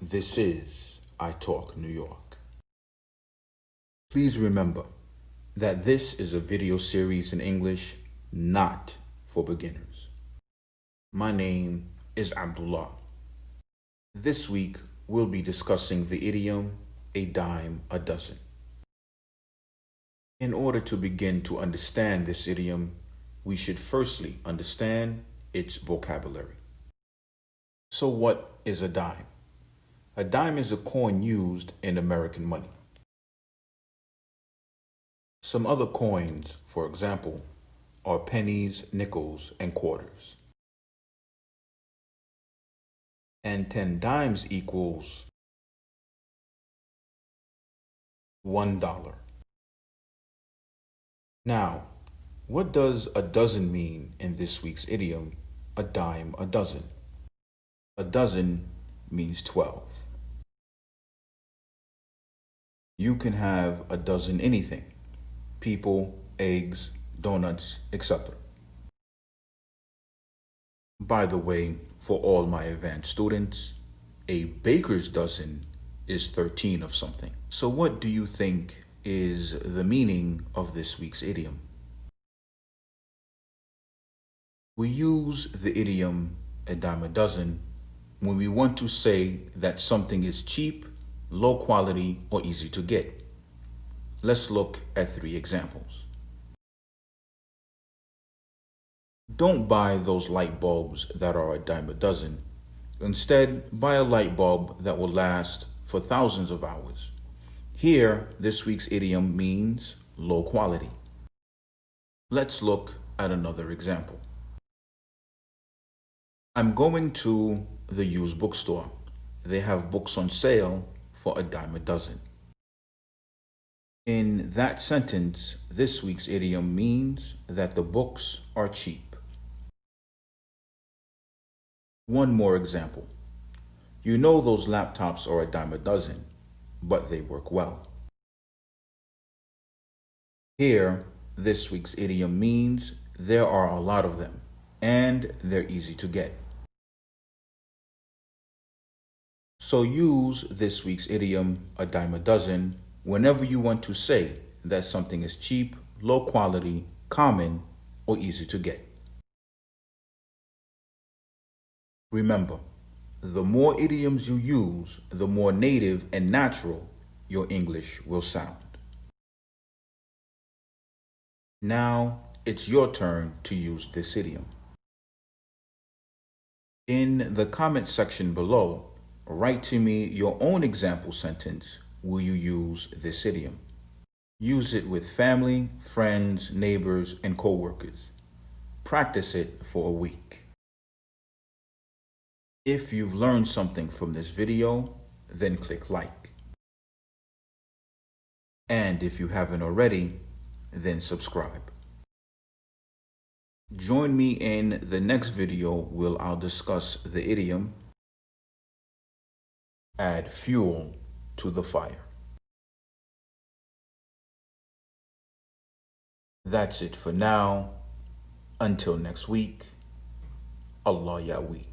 This is iTalk New York. Please remember that this is a video series in English, not for beginners. My name is Abdullah. This week, we'll be discussing the idiom, a dime a dozen. In order to begin to understand this idiom, we should firstly understand its vocabulary. So what is a dime? A dime is a coin used in American money. Some other coins, for example, are pennies, nickels, and quarters. And 10 dimes equals $1. Now, what does a dozen mean in this week's idiom, a dime a dozen? A dozen means 12. You can have a dozen anything: people, eggs, donuts, etc. By the way, for all my advanced students, a baker's dozen is 13 of something. So what do you think is the meaning of this week's idiom? We use the idiom a dime a dozen when we want to say that something is cheap, low quality, or easy to get. Let's look at 3 examples. Don't buy those light bulbs that are a dime a dozen. Instead, buy a light bulb that will last for thousands of hours. Here, this week's idiom means low quality. Let's look at another example. I'm going to the used bookstore. They have books on sale for a dime a dozen. In that sentence, this week's idiom means that the books are cheap. One more example. You know those laptops are a dime a dozen, but they work well. Here, this week's idiom means there are a lot of them, and they're easy to get. So use this week's idiom, a dime a dozen, whenever you want to say that something is cheap, low quality, common, or easy to get. Remember, the more idioms you use, the more native and natural your English will sound. Now, it's your turn to use this idiom. In the comment section below, write to me your own example sentence where you use this idiom. Use it with family, friends, neighbors, and co-workers. Practice it for a week. If you've learned something from this video, then click like. And if you haven't already, then subscribe. Join me in the next video where I'll discuss the idiom, add fuel to the fire. That's it for now. Until next week, Allah Yahweh.